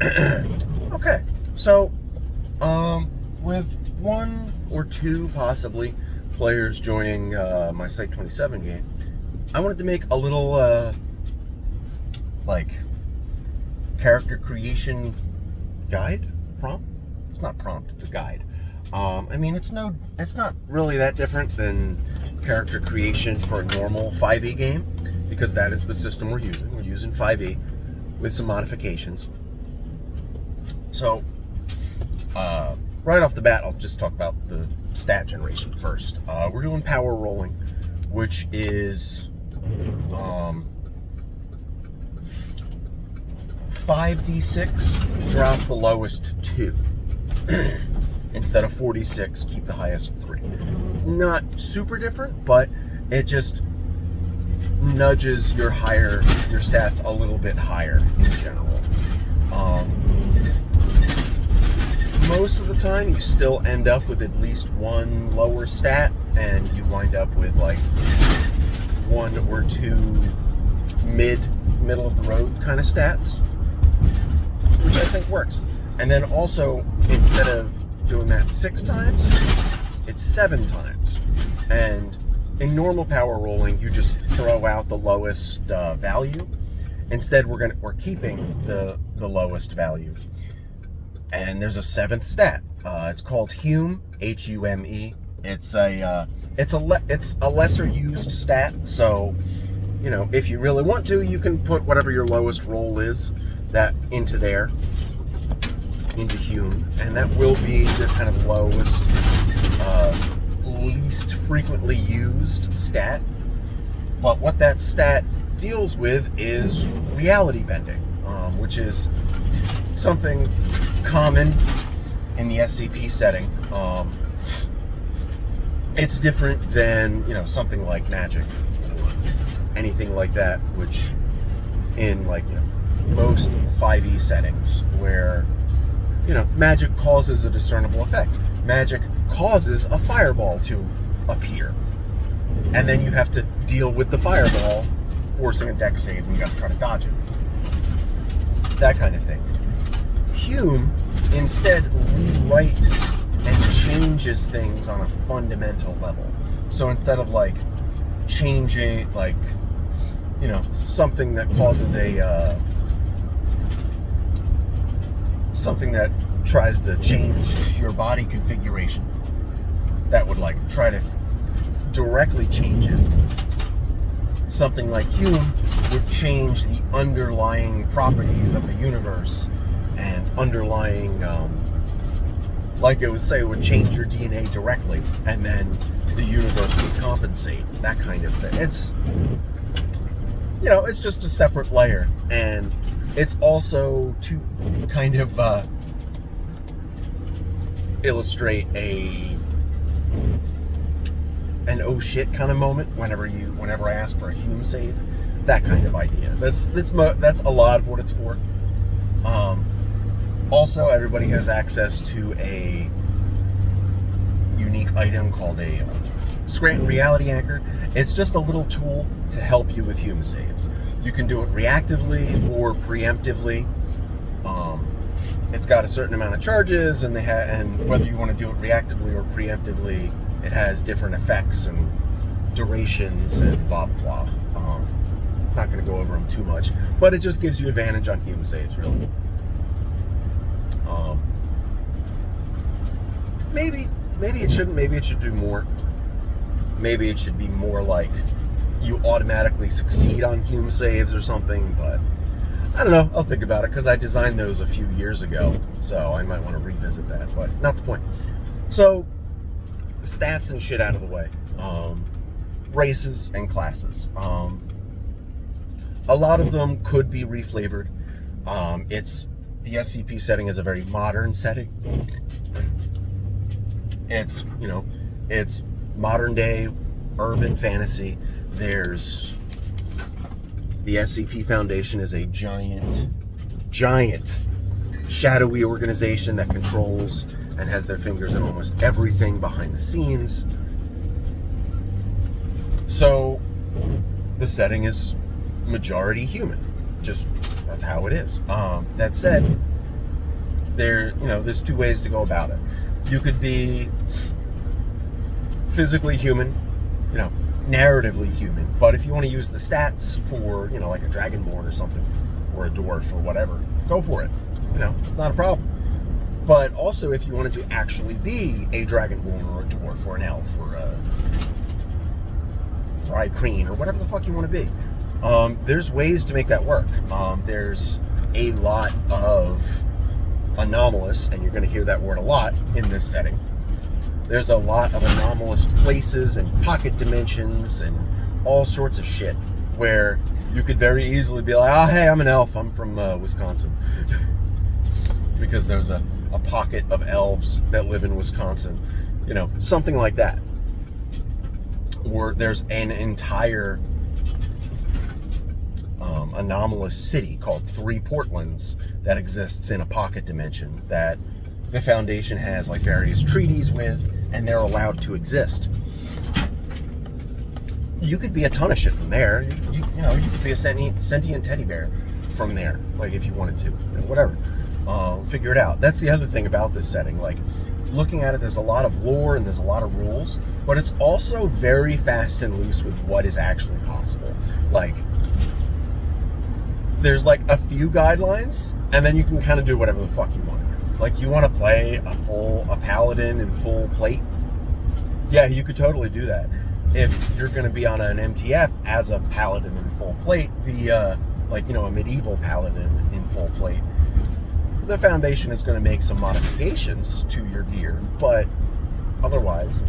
Okay, so with one or two possibly players joining my site27 game, I wanted to make a little like character creation guide prompt. It's not prompt; it's a guide. I mean, it's not really that different than character creation for a normal 5e game, because that is the system we're using. We're using 5e with some modifications. So, right off the bat, I'll just talk about the stat generation first. We're doing power rolling, which is 5d6, drop the lowest 2. Instead of 46, keep the highest 3. Not super different, but it just nudges your stats a little bit higher in general. Most of the time, you still end up with at least one lower stat, and you wind up with like one or two middle of the road kind of stats, which I think works. And then also, instead of doing that 6 times, it's 7 times. And in normal power rolling, you just throw out the lowest value. Instead, we're keeping the lowest value. And there's a 7th stat. It's called Hume, Hume. It's a lesser used stat. So, you know, if you really want to, you can put whatever your lowest roll is into Hume, and that will be your kind of lowest, least frequently used stat. But what that stat deals with is reality bending, which is something common in the SCP setting. It's different than, you know, something like magic or anything like that, which in, like, you know, most 5e settings where, you know, magic causes a discernible effect. Magic causes a fireball to appear, and then you have to deal with the fireball, forcing a dex save, and you got to try to dodge it. That kind of thing. Hume instead rewrites and changes things on a fundamental level. So instead of like changing, like, you know, something that causes something that tries to change your body configuration, that would like try to directly change it. Something like Hume would change the underlying properties of the universe and underlying, like it would say, would change your DNA directly, and then the universe would compensate, that kind of thing. It's, you know, it's just a separate layer, and it's also to kind of illustrate an oh shit kind of moment whenever I ask for a Hume save, that kind of idea. That's a lot of what it's for. Also, everybody has access to a unique item called a Scranton Reality Anchor. It's just a little tool to help you with Hume saves. You can do it reactively or preemptively. It's got a certain amount of charges, and whether you want to do it reactively or preemptively, it has different effects and durations and blah blah blah. Not going to go over them too much, but it just gives you advantage on Hume saves, really. Maybe it shouldn't. Maybe it should do more. Maybe it should be more like you automatically succeed on Hume saves or something, but I don't know. I'll think about it, because I designed those a few years ago, so I might want to revisit that, but not the point. So, stats and shit out of the way. Races and classes. A lot of them could be reflavored. The SCP setting is a very modern setting. It's, you know, it's modern day urban fantasy. There's the SCP Foundation is a giant shadowy organization that controls and has their fingers in almost everything behind the scenes. So the setting is majority human. Just, that's how it is. That said, there's two ways to go about it. You could be physically human, narratively human, but if you want to use the stats for, like a dragonborn or something, or a dwarf or whatever, go for it. Not a problem. But also, if you wanted to actually be a dragonborn or a dwarf or an elf or a Thri-kreen or whatever the fuck you want to be, there's ways to make that work. There's a lot of anomalous, and you're going to hear that word a lot in this setting. There's a lot of anomalous places and pocket dimensions and all sorts of shit where you could very easily be like, oh, hey, I'm an elf. I'm from Wisconsin. Because there's a pocket of elves that live in Wisconsin. Something like that. Or there's an entire anomalous city called Three Portlands that exists in a pocket dimension that the Foundation has like various treaties with, and they're allowed to exist. You could be a ton of shit from there. You could be a sentient teddy bear from there, like if you wanted to, whatever. Figure it out. That's the other thing about this setting. Like, looking at it, there's a lot of lore and there's a lot of rules, but it's also very fast and loose with what is actually possible. Like, there's like a few guidelines, and then you can kind of do whatever the fuck you want. Like, you want to play a paladin in full plate? Yeah, you could totally do that. If you're going to be on an MTF as a paladin in full plate, a medieval paladin in full plate, the Foundation is going to make some modifications to your gear, but otherwise,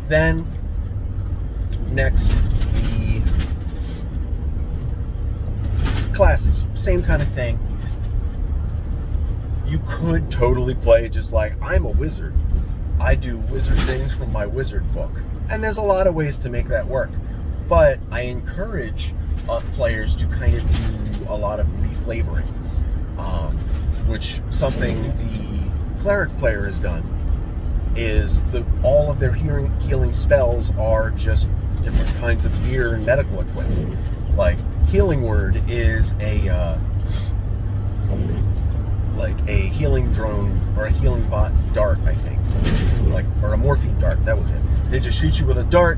then next, the classes, same kind of thing. You could totally play just like, I'm a wizard. I do wizard things from my wizard book. And there's a lot of ways to make that work. But I encourage players to kind of do a lot of reflavoring. Which something the cleric player has done is all of their healing spells are just different kinds of gear and medical equipment. Like, Healing Word is a healing drone or a healing bot dart, I think, or a morphine dart. That was it. They just shoot you with a dart.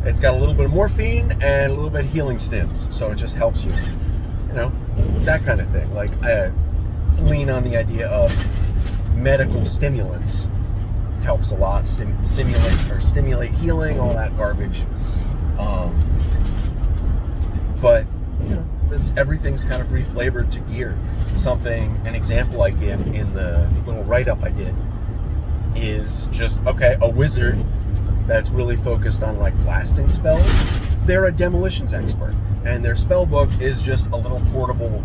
It's got a little bit of morphine and a little bit of healing stims, so it just helps you. That kind of thing. Like, I lean on the idea of medical stimulants. Helps a lot. Stimulate healing, all that garbage. But everything's kind of reflavored to gear. An example I give in the little write-up I did is just, a wizard that's really focused on like blasting spells. They're a demolitions expert, and their spell book is just a little portable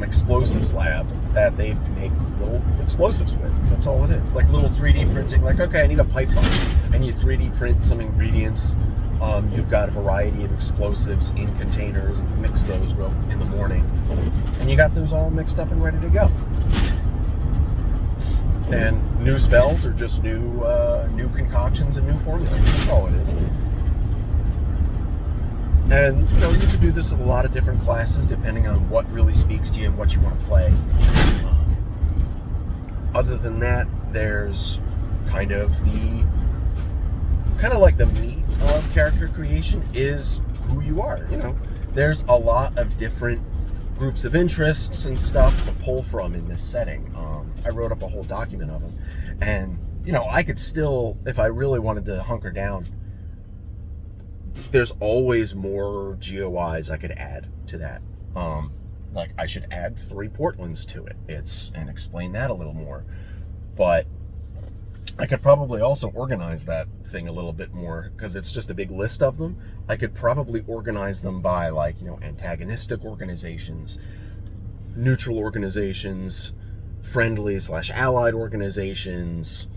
explosives lab that they make little explosives with. That's all it is. Like little 3D printing. Like, I need a pipe bomb, and you 3D print some ingredients. You've got a variety of explosives in containers, and you mix those in the morning, and you got those all mixed up and ready to go. And new spells are just new concoctions and new formulas. That's all it is. And you can do this with a lot of different classes depending on what really speaks to you and what you want to play. Other than that, there's kind of like the meat of character creation is who you are. There's a lot of different groups of interests and stuff to pull from in this setting. I wrote up a whole document of them, and I could still, if I really wanted to hunker down, there's always more GOIs I could add to that. Like, I should add 3 Portlands to it. And explain that a little more. But I could probably also organize that thing a little bit more, because it's just a big list of them. I could probably organize them by, like, antagonistic organizations, neutral organizations, friendly/allied organizations,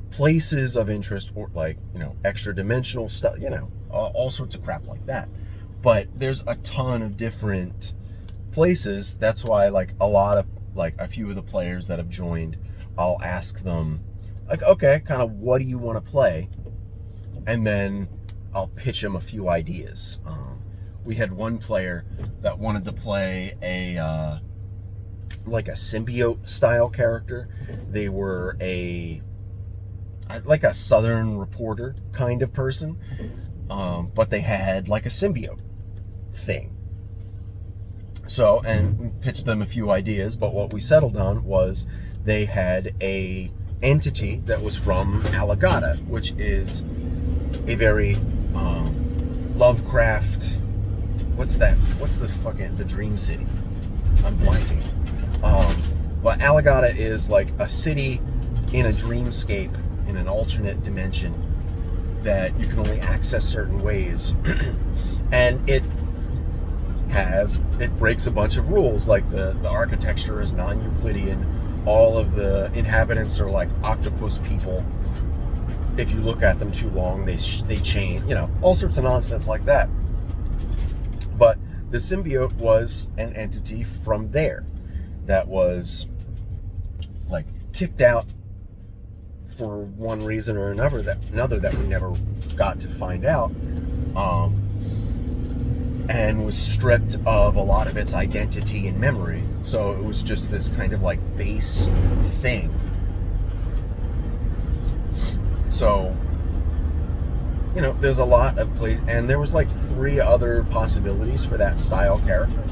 places of interest, or like, extra dimensional stuff, all sorts of crap like that. But there's a ton of different places. That's why, like, a few of the players that have joined, I'll ask them, like, okay, kind of what do you want to play? And then I'll pitch them a few ideas. we had one player that wanted to play a like a symbiote style character. They were like a Southern reporter kind of person, but they had like a symbiote thing. So, and pitched them a few ideas, but what we settled on was they had a entity that was from Alamogordo, which is a very Lovecraft. What's that? What's the Dream City? I'm blanking. But Alamogordo is like a city in a dreamscape in an alternate dimension that you can only access certain ways, and it breaks a bunch of rules. Like the architecture is non-Euclidean. All of the inhabitants are like octopus people. If you look at them too long, they change. All sorts of nonsense like that. But the symbiote was an entity from there that was like kicked out for one reason or another that we never got to find out, and was stripped of a lot of its identity and memory. So it was just this kind of like base thing. So, there's a lot of play, and there was like 3 other possibilities for that style character.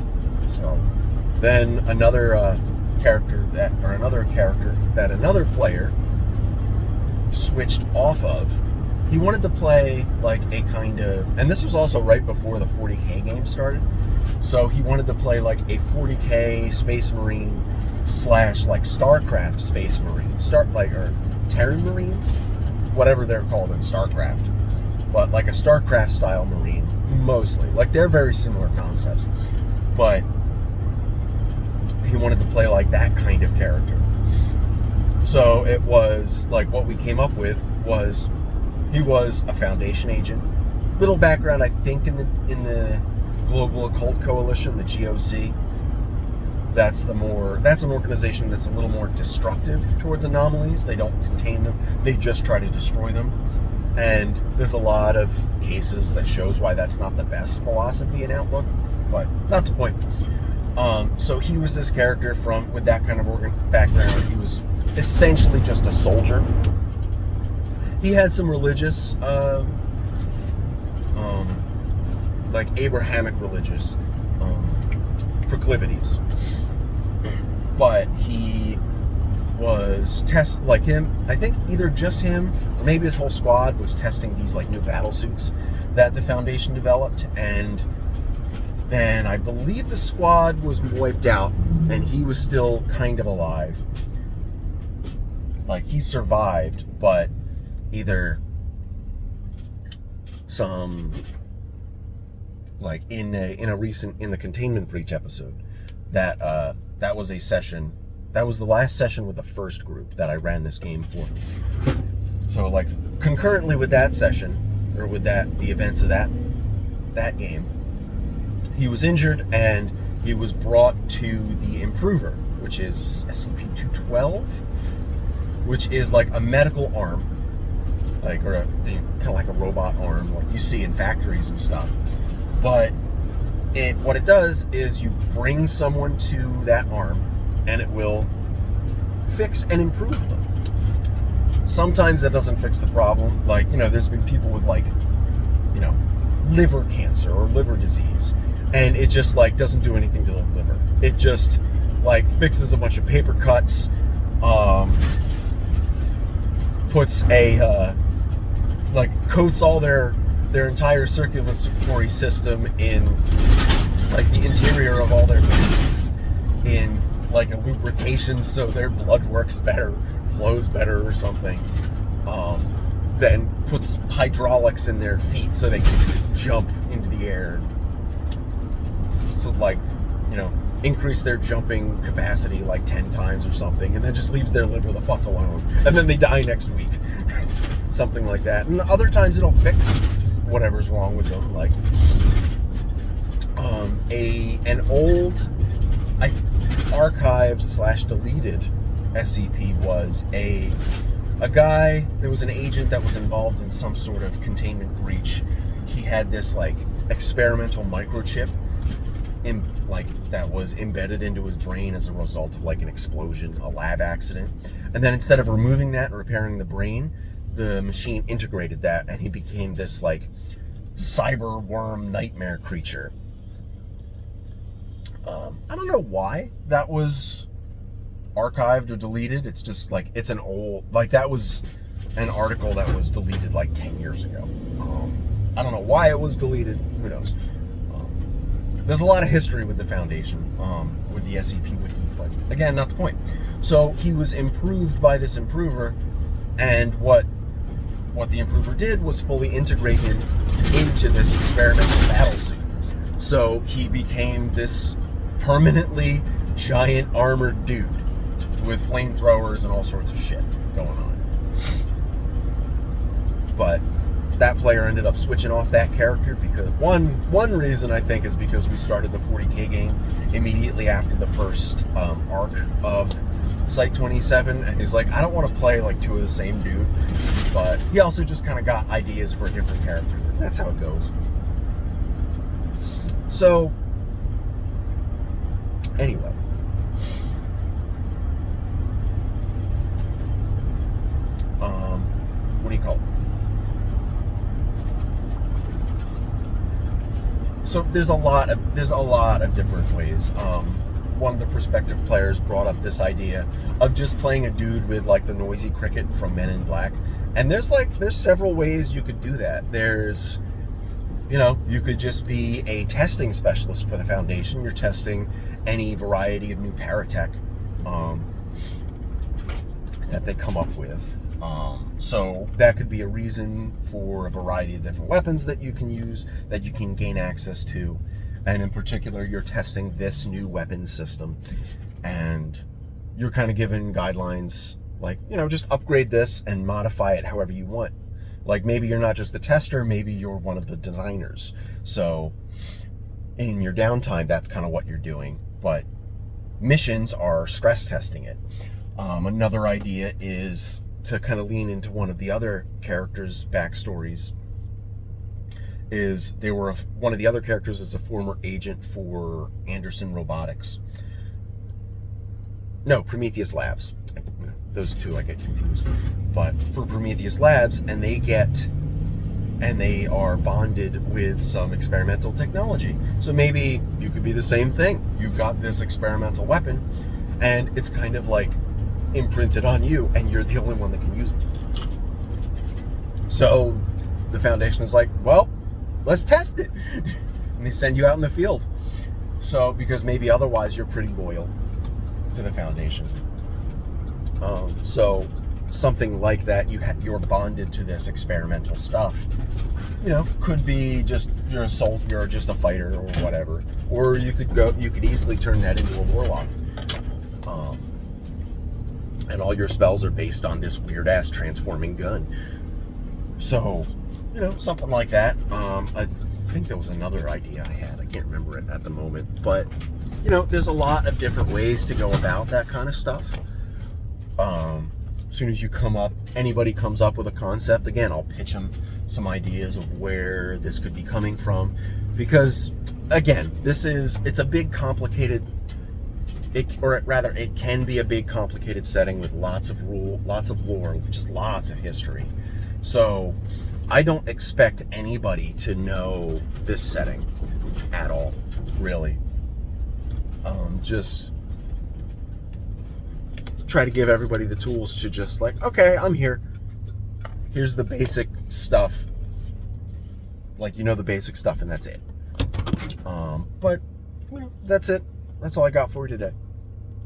So then another character that another player switched off of. He wanted to play like a kind of, and this was also right before the 40K game started, so he wanted to play like a 40K Space Marine / like StarCraft Space Marine, or Terran Marines, whatever they're called in StarCraft, but like a StarCraft style Marine, mostly. Like, they're very similar concepts, but he wanted to play like that kind of character. So it was like, what we came up with was, he was a Foundation agent. Little background, I think, in the Global Occult Coalition, the GOC. That's an organization that's a little more destructive towards anomalies. They don't contain them. They just try to destroy them. And there's a lot of cases that shows why that's not the best philosophy and outlook, but not the point. So he was this character with that kind of background. He was essentially just a soldier. He had some religious, like Abrahamic religious proclivities, but he was like him. I think either just him or maybe his whole squad was testing these like new battle suits that the Foundation developed, and then I believe the squad was wiped out and he was still kind of alive. Like, he survived, but either some, like in the Containment Breach episode, that was a session, that was the last session with the first group that I ran this game for. So like concurrently with that session, or with the events of that game, he was injured and he was brought to the Improver, which is SCP-212, which is like a medical arm, like, or kind of like a robot arm, like you see in factories and stuff. But what it does is you bring someone to that arm and it will fix and improve them. Sometimes that doesn't fix the problem. Like, there's been people with like, liver cancer or liver disease, and it just like doesn't do anything to the liver. It just like fixes a bunch of paper cuts, puts coats all their entire circulatory system in like the interior of all their veins in like a lubrication so their blood works better, flows better or something. Then puts hydraulics in their feet so they can jump into the air. So like, increase their jumping capacity like 10 times or something, and then just leaves their liver the fuck alone. And then they die next week. Something like that. And other times it'll fix whatever's wrong with them. Like, an old, archived / deleted SCP was a guy. There was an agent that was involved in some sort of containment breach. He had this like experimental microchip that was embedded into his brain as a result of like an explosion, a lab accident. And then instead of removing that and repairing the brain, the machine integrated that, and he became this like cyber worm nightmare creature. I don't know why that was archived or deleted. It's just like, it's an old, like that was an article that was deleted like 10 years ago. I don't know why it was deleted. Who knows? There's a lot of history with the Foundation, with the SCP Wiki, but again, not the point. So he was improved by this improver, and what the improver did was fully integrate him into this experimental battle suit. So he became this permanently giant armored dude with flamethrowers and all sorts of shit going on. But that player ended up switching off that character because one reason I think is because we started the 40K game immediately after the first arc of site27, and he's like, I don't want to play like two of the same dude, but he also just kind of got ideas for a different character. That's how it goes. So anyway, what do you call it? So there's a lot of different ways. One of the prospective players brought up this idea of just playing a dude with like the noisy cricket from Men in Black, and there's several ways you could do that. There's, you could just be a testing specialist for the Foundation. You're testing any variety of new paratech that they come up with. So that could be a reason for a variety of different weapons that you can use, that you can gain access to. And in particular, you're testing this new weapon system, and you're kind of given guidelines like, just upgrade this and modify it however you want. Like maybe you're not just the tester, maybe you're one of the designers. So in your downtime, that's kind of what you're doing. But missions are stress testing it. Another idea is to kind of lean into one of the other characters' backstories. Is one of the other characters is a former agent for Anderson Robotics. No, Prometheus Labs. Those two I get confused. But for Prometheus Labs, and they are bonded with some experimental technology. So maybe you could be the same thing. You've got this experimental weapon, and it's kind of like imprinted on you, and you're the only one that can use it. So the Foundation is like, well, let's test it. And they send you out in the field. So, because maybe otherwise you're pretty loyal to the Foundation. So something like that, you're bonded to this experimental stuff. Could be just you're just a fighter or whatever. Or you could easily turn that into a warlock. And all your spells are based on this weird ass transforming gun. So, something like that. I think there was another idea I had. I can't remember it at the moment. But, there's a lot of different ways to go about that kind of stuff. As soon as anybody comes up with a concept, again, I'll pitch them some ideas of where this could be coming from. Because, again, it's a big, complicated, it can be a big, complicated setting with lots of lore, just lots of history. So I don't expect anybody to know this setting at all, really. Just try to give everybody the tools to just like, okay, I'm here. Here's the basic stuff. Like, the basic stuff, and that's it. But that's it. That's all I got for you today.